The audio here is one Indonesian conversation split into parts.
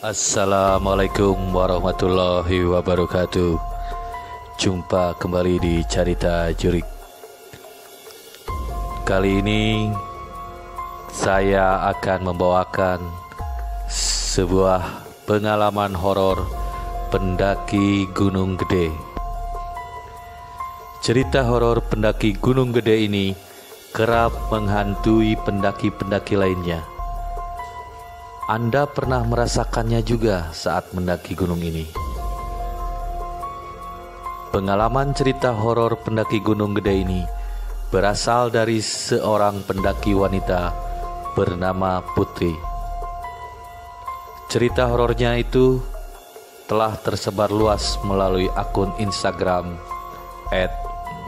Assalamualaikum warahmatullahi wabarakatuh. Jumpa kembali di Carita Jurik. Kali ini saya akan membawakan sebuah pengalaman horor pendaki Gunung Gede. Cerita horor pendaki Gunung Gede ini kerap menghantui pendaki-pendaki lainnya. Anda pernah merasakannya juga saat mendaki gunung ini. Pengalaman cerita horor pendaki Gunung Gede ini berasal dari seorang pendaki wanita bernama Putri. Cerita horornya itu telah tersebar luas melalui akun Instagram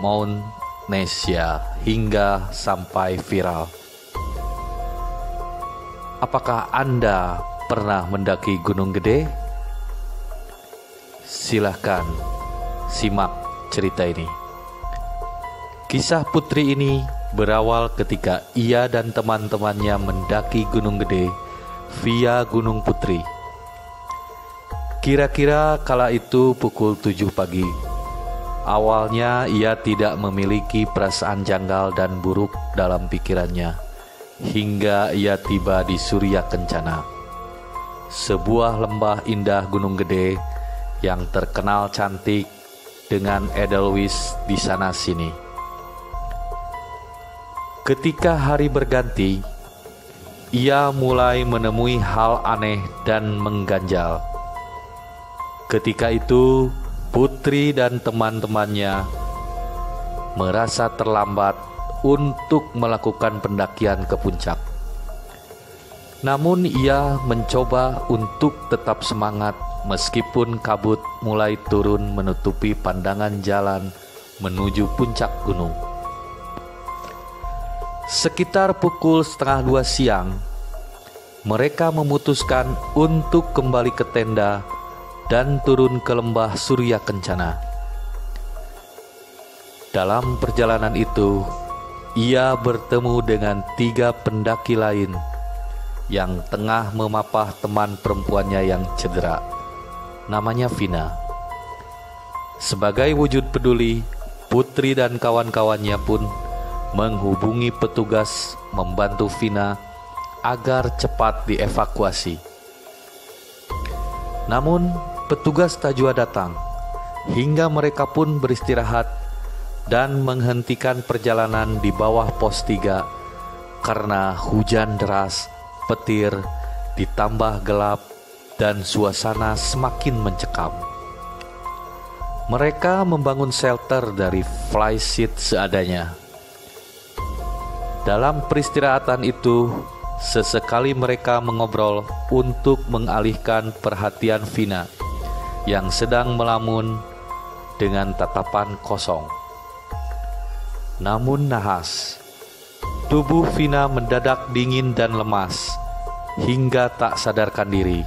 @mountnesia hingga sampai viral. Apakah Anda pernah mendaki Gunung Gede? Silahkan simak cerita ini. Kisah Putri ini berawal ketika ia dan teman-temannya mendaki Gunung Gede via Gunung Putri. Kira-kira kala itu pukul 7 pagi. Awalnya ia tidak memiliki perasaan janggal dan buruk dalam pikirannya, hingga ia tiba di Surya Kencana, sebuah lembah indah Gunung Gede yang terkenal cantik dengan edelweiss di sana sini. Ketika hari berganti, ia mulai menemui hal aneh dan mengganjal. Ketika itu, Putri dan teman-temannya merasa terlambat untuk melakukan pendakian ke puncak. Namun ia mencoba untuk tetap semangat meskipun kabut mulai turun menutupi pandangan jalan menuju puncak gunung. Sekitar pukul 1:30 siang, mereka memutuskan untuk kembali ke tenda dan turun ke lembah Surya Kencana. Dalam perjalanan itu, ia bertemu dengan 3 pendaki lain yang tengah memapah teman perempuannya yang cedera. Namanya Vina. Sebagai wujud peduli, Putri dan kawan-kawannya pun menghubungi petugas membantu Vina agar cepat dievakuasi. Namun, petugas tak jua datang, hingga mereka pun beristirahat dan menghentikan perjalanan di bawah pos 3 karena hujan deras, petir, ditambah gelap dan suasana semakin mencekam. Mereka membangun shelter dari flysheet seadanya. Dalam peristirahatan itu, sesekali mereka mengobrol untuk mengalihkan perhatian Vina yang sedang melamun dengan tatapan kosong. Namun nahas, tubuh Vina mendadak dingin dan lemas hingga tak sadarkan diri.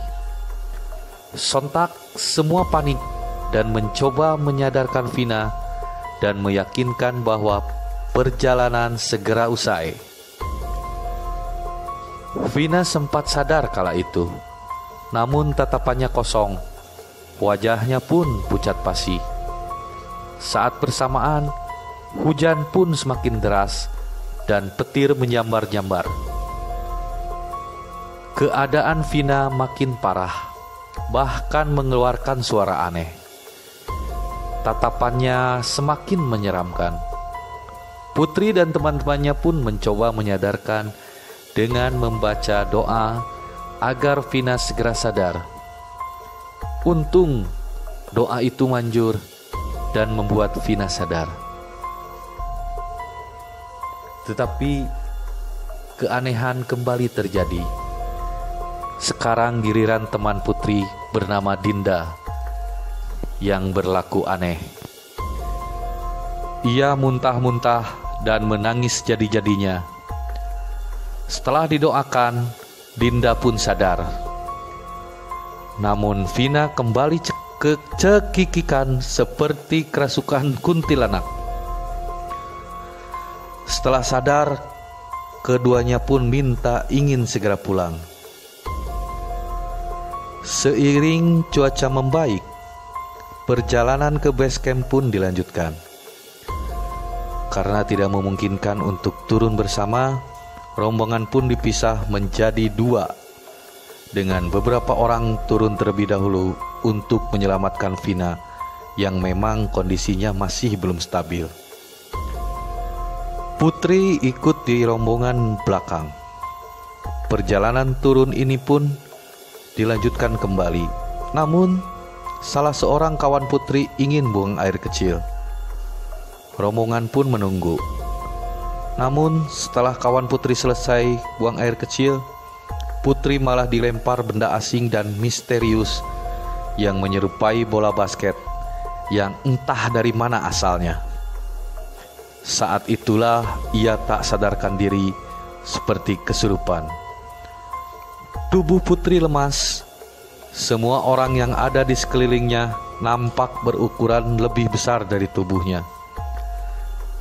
Sontak semua panik dan mencoba menyadarkan Vina dan meyakinkan bahwa perjalanan segera usai. Vina sempat sadar kala itu, namun tatapannya kosong. Wajahnya pun pucat pasi. Saat bersamaan, hujan pun semakin deras dan petir menyambar-nyambar. Keadaan Vina makin parah, bahkan mengeluarkan suara aneh. Tatapannya semakin menyeramkan. Putri dan teman-temannya pun mencoba menyadarkan dengan membaca doa agar Vina segera sadar. Untung doa itu manjur dan membuat Vina sadar. Tetapi keanehan kembali terjadi. Sekarang giliran teman Putri bernama Dinda yang berlaku aneh. Ia muntah-muntah dan menangis jadi-jadinya. Setelah didoakan, Dinda pun sadar. Namun Vina kembali cekikikan seperti kerasukan kuntilanak. Setelah sadar, keduanya pun minta ingin segera pulang. Seiring cuaca membaik, perjalanan ke base camp pun dilanjutkan. Karena tidak memungkinkan untuk turun bersama, rombongan pun dipisah menjadi dua, dengan beberapa orang turun terlebih dahulu untuk menyelamatkan Vina yang memang kondisinya masih belum stabil. Putri ikut di rombongan belakang. Perjalanan turun ini pun dilanjutkan kembali. Namun, salah seorang kawan Putri ingin buang air kecil. Rombongan pun menunggu. Namun, setelah kawan Putri selesai buang air kecil, Putri malah dilempar benda asing dan misterius yang menyerupai bola basket yang entah dari mana asalnya. Saat itulah ia tak sadarkan diri seperti kesurupan. Tubuh Putri lemas. Semua orang yang ada di sekelilingnya nampak berukuran lebih besar dari tubuhnya.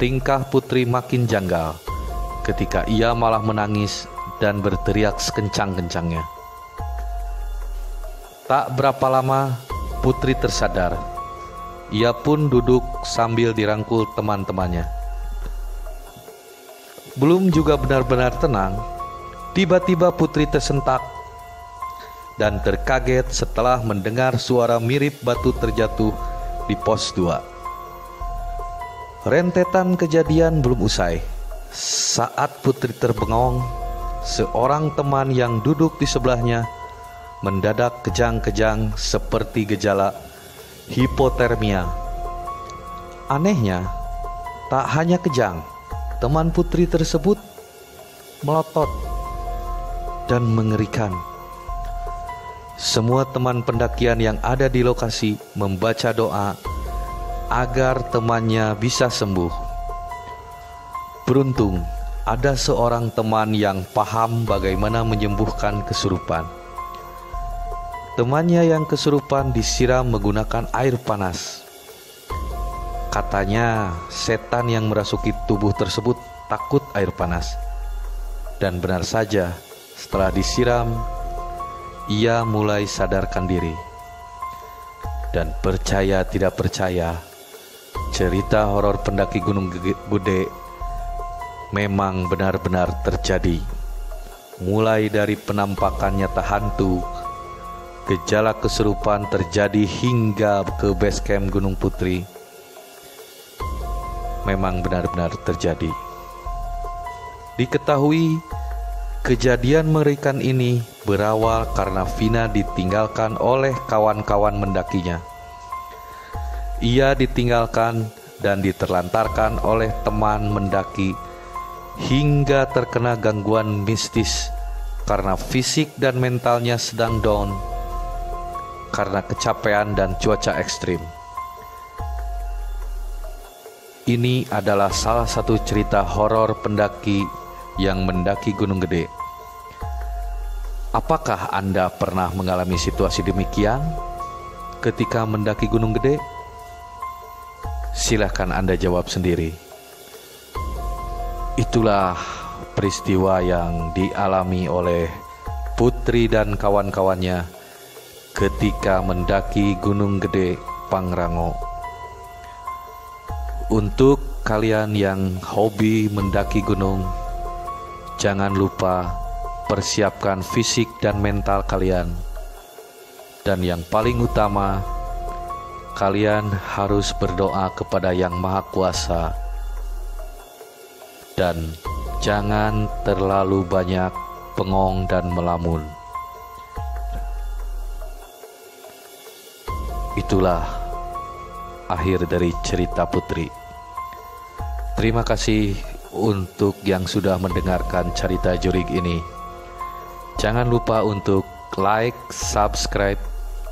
Tingkah Putri makin janggal ketika ia malah menangis dan berteriak sekencang-kencangnya. Tak berapa lama Putri tersadar. Ia pun duduk sambil dirangkul teman-temannya. Belum juga benar-benar tenang, tiba-tiba Putri tersentak dan terkaget setelah mendengar suara mirip batu terjatuh di pos 2. Rentetan kejadian belum usai. Saat Putri terbengong, seorang teman yang duduk di sebelahnya mendadak kejang-kejang seperti gejala hipotermia. Anehnya, tak hanya kejang, teman Putri tersebut melotot dan mengerikan. Semua teman pendakian yang ada di lokasi membaca doa agar temannya bisa sembuh. Beruntung ada seorang teman yang paham bagaimana menyembuhkan kesurupan. Temannya yang kesurupan disiram menggunakan air panas. Katanya setan yang merasuki tubuh tersebut takut air panas. Dan benar saja, setelah disiram, ia mulai sadarkan diri. Dan percaya tidak percaya, cerita horor pendaki Gunung Gede memang benar-benar terjadi. Mulai dari penampakan nyata hantu, gejala kesurupan terjadi hingga ke base camp Gunung Putri, memang benar-benar terjadi. Diketahui kejadian mengerikan ini berawal karena Vina ditinggalkan oleh kawan-kawan mendakinya. Ia ditinggalkan dan diterlantarkan oleh teman mendaki hingga terkena gangguan mistis karena fisik dan mentalnya sedang down karena kecapean dan cuaca ekstrim. Ini adalah salah satu cerita horor pendaki yang mendaki Gunung Gede. Apakah Anda pernah mengalami situasi demikian ketika mendaki Gunung Gede? Silakan Anda jawab sendiri. Itulah peristiwa yang dialami oleh Putri dan kawan-kawannya ketika mendaki Gunung Gede Pangrango. Untuk kalian yang hobi mendaki gunung, jangan lupa persiapkan fisik dan mental kalian. Dan yang paling utama, kalian harus berdoa kepada Yang Maha Kuasa. Dan jangan terlalu banyak bengong dan melamun. Itulah akhir dari cerita Putri. Terima kasih untuk yang sudah mendengarkan cerita jurig ini. Jangan lupa untuk like, subscribe,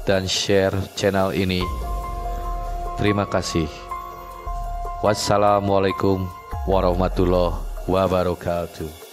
dan share channel ini. Terima kasih. Wassalamualaikum warahmatullahi wabarakatuh.